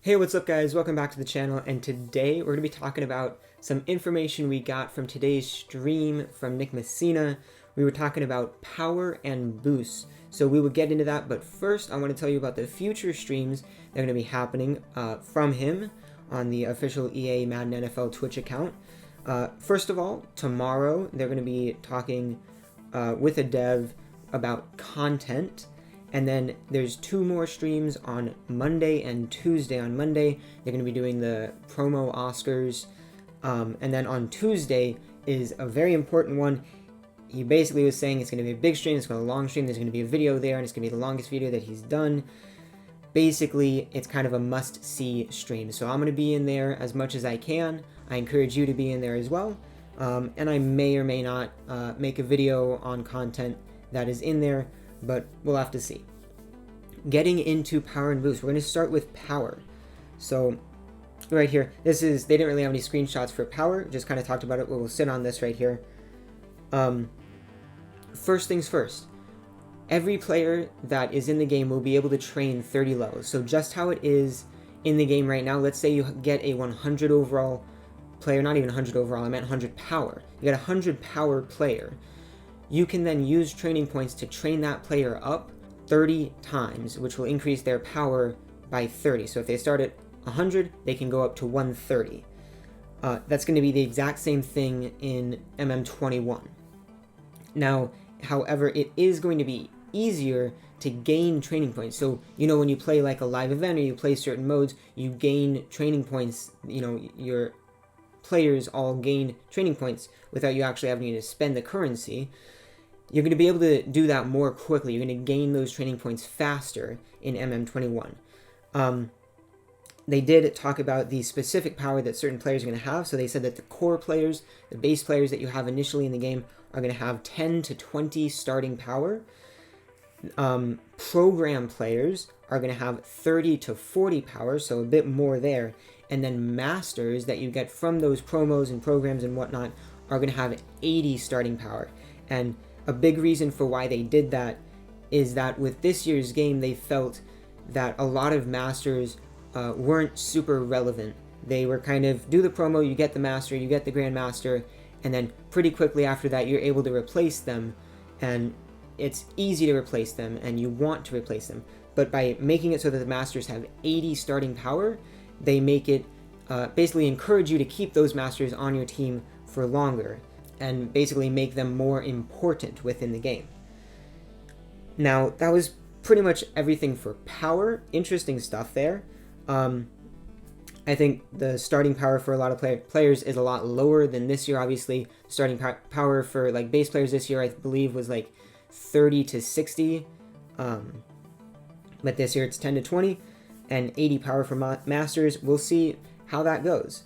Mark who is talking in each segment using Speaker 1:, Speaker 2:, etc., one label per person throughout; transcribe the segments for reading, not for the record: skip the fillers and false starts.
Speaker 1: Hey, what's up guys? Welcome back to the channel, and today we're going to be talking about some information we got from today's stream from Nick Messina. We were talking about power and boosts, so we will get into that, but first I want to tell you about the future streams that are going to be happening from him on the official EA Madden NFL Twitch account. First of all, tomorrow they're going to be talking with a dev about content. And then there's two more streams on Monday and Tuesday. On Monday, they're going to be doing the promo Oscars. And then on Tuesday is a very important one. He basically was saying it's going to be a big stream, it's going to be a long stream, there's going to be a video there, and it's going to be the longest video that he's done. Basically, it's kind of a must-see stream. So I'm going to be in there as much as I can. I encourage you to be in there as well. And I may or may not make a video on content that is in there, but we'll have to see. Getting into power and boost, we're going to start with power. So right here, they didn't really have any screenshots for power, just kind of talked about it. We'll sit on this right here. First things first, every player that is in the game will be able to train 30 levels. So just how it is in the game right now, let's say you get a 100 overall player, not even 100 overall, I meant 100 power. You get a 100 power player. You can then use training points to train that player up 30 times, which will increase their power by 30. So if they start at 100, they can go up to 130. That's going to be the exact same thing in MM21. Now, however, it is going to be easier to gain training points. So, when you play like a live event or you play certain modes, you gain training points, your players all gain training points without you actually having to spend the currency. You're going to be able to do that more quickly. You're going to gain those training points faster in MM21. They did talk about the specific power that certain players are going to have. So they said that the core players, the base players that you have initially in the game, are going to have 10 to 20 starting power. Program players are going to have 30 to 40 power, so a bit more there. And then masters that you get from those promos and programs and whatnot are going to have 80 starting power. And a big reason for why they did that is that with this year's game, they felt that a lot of masters weren't super relevant. They were kind of, do the promo, you get the master, you get the grandmaster, and then pretty quickly after that, you're able to replace them, and it's easy to replace them, and you want to replace them. But by making it so that the masters have 80 starting power, they make it basically encourage you to keep those masters on your team for longer, and basically make them more important within the game. Now, that was pretty much everything for power. Interesting stuff there. I think the starting power for a lot of players is a lot lower than this year. Obviously, starting power for like base players this year, I believe, was like 30 to 60. But this year it's 10 to 20, and 80 power for masters. We'll see how that goes.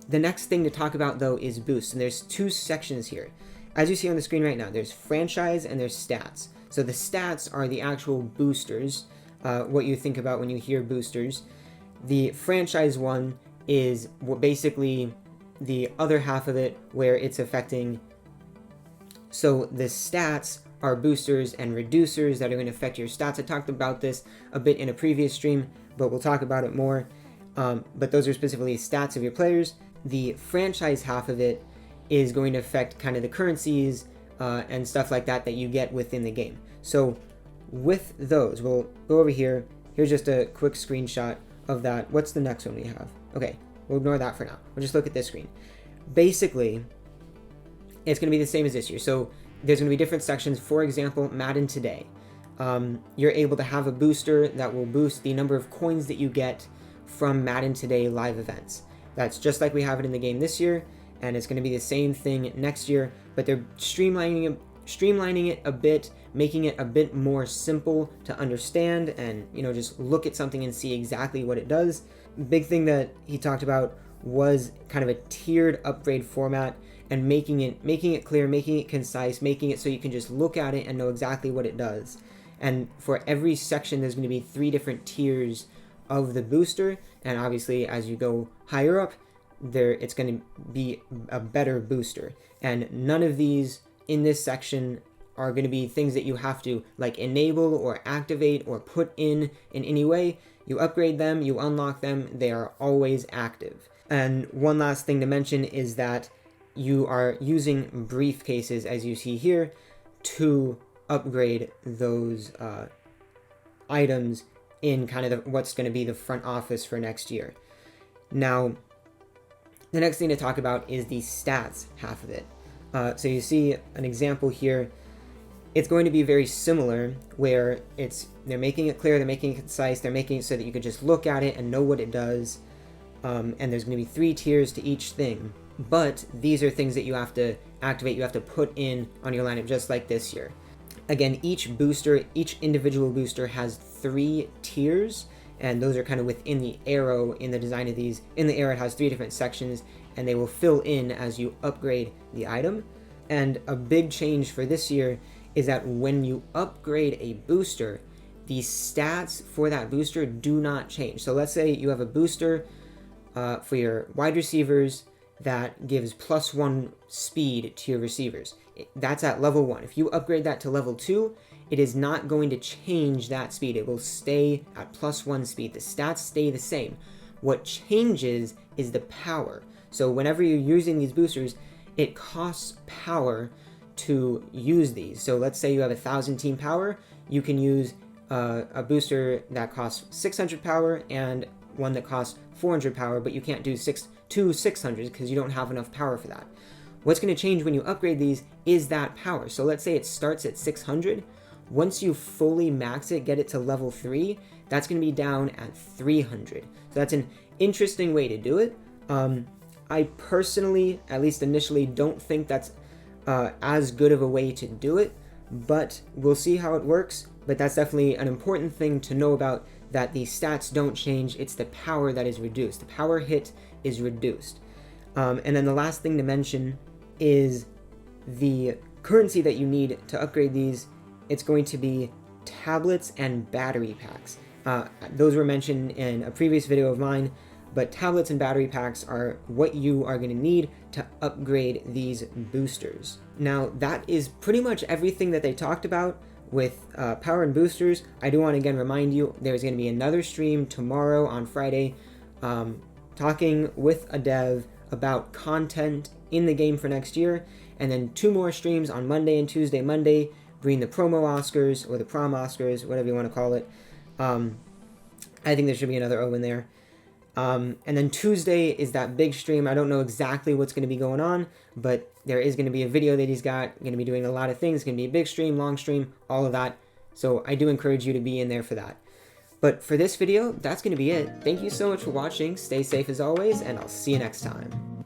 Speaker 1: The next thing to talk about, though, is boosts, and there's two sections here. As you see on the screen right now, there's franchise and there's stats. So the stats are the actual boosters, what you think about when you hear boosters. The franchise one is basically the other half of it, where it's affecting. So the stats are boosters and reducers that are going to affect your stats. I talked about this a bit in a previous stream, but we'll talk about it more. But those are specifically stats of your players. The franchise half of it is going to affect kind of the currencies and stuff like that you get within the game. So with those, we'll go over here. Here's just a quick screenshot of that. What's the next one we have? Okay, we'll ignore that for now. We'll just look at this screen. Basically, it's going to be the same as this year. So there's going to be different sections. For example, Madden Today. You're able to have a booster that will boost the number of coins that you get from Madden Today live events. That's just like we have it in the game this year, and it's going to be the same thing next year, but they're streamlining it a bit, making it a bit more simple to understand, and just look at something and see exactly what it does. Big thing that he talked about was kind of a tiered upgrade format, and making it clear, making it concise, making it so you can just look at it and know exactly what it does. And for every section, there's going to be 3 different tiers of the booster, and obviously as you go higher up, it's going to be a better booster. And none of these in this section are going to be things that you have to like enable or activate or put in any way. You upgrade them, you unlock them, they are always active. And one last thing to mention is that you are using briefcases, as you see here, to upgrade those items in kind of what's going to be the front office for next year. Now, the next thing to talk about is the stats half of it. So you see an example here. It's going to be very similar, where they're making it clear, they're making it concise, they're making it so that you could just look at it and know what it does. And there's going to be 3 tiers to each thing. But these are things that you have to activate, you have to put in on your lineup, just like this year. Again, each individual booster has 3 tiers, and those are kind of within the arrow in the design of these. In the arrow, it has 3 different sections, and they will fill in as you upgrade the item. And a big change for this year is that when you upgrade a booster, the stats for that booster do not change. So let's say you have a booster for your wide receivers that gives +1 speed to your receivers. That's at level 1. If you upgrade that to level 2, it is not going to change that speed. It will stay at +1 speed. The stats stay the same. What changes is the power. So whenever you're using these boosters, it costs power to use these. So let's say you have 1,000 team power, you can use a booster that costs 600 power and one that costs 400 power, but you can't do 2 600s because you don't have enough power for that. What's going to change when you upgrade these is that power. So let's say it starts at 600. Once you fully max it, get it to level 3, that's going to be down at 300. So that's an interesting way to do it. I personally, at least initially, don't think that's as good of a way to do it, but we'll see how it works. But that's definitely an important thing to know about, that the stats don't change, it's the power that is reduced. The power hit is reduced. And then the last thing to mention is the currency that you need to upgrade these. It's going to be tablets and battery packs. Those were mentioned in a previous video of mine, but tablets and battery packs are what you are going to need to upgrade these boosters. Now, that is pretty much everything that they talked about with power and boosters. I do want to again remind you, there's going to be another stream tomorrow on Friday, talking with a dev about content in the game for next year, and then 2 more streams on Monday and Tuesday. Monday being the promo Oscars, or the prom Oscars, whatever you want to call it. I think there should be another O in there. And then Tuesday is that big stream. I don't know exactly what's going to be going on, but there is going to be a video that he's got, going to be doing a lot of things. It's going to be a big stream, long stream, all of that. So I do encourage you to be in there for that. But for this video, that's going to be it. Thank you so much for watching. Stay safe as always, and I'll see you next time.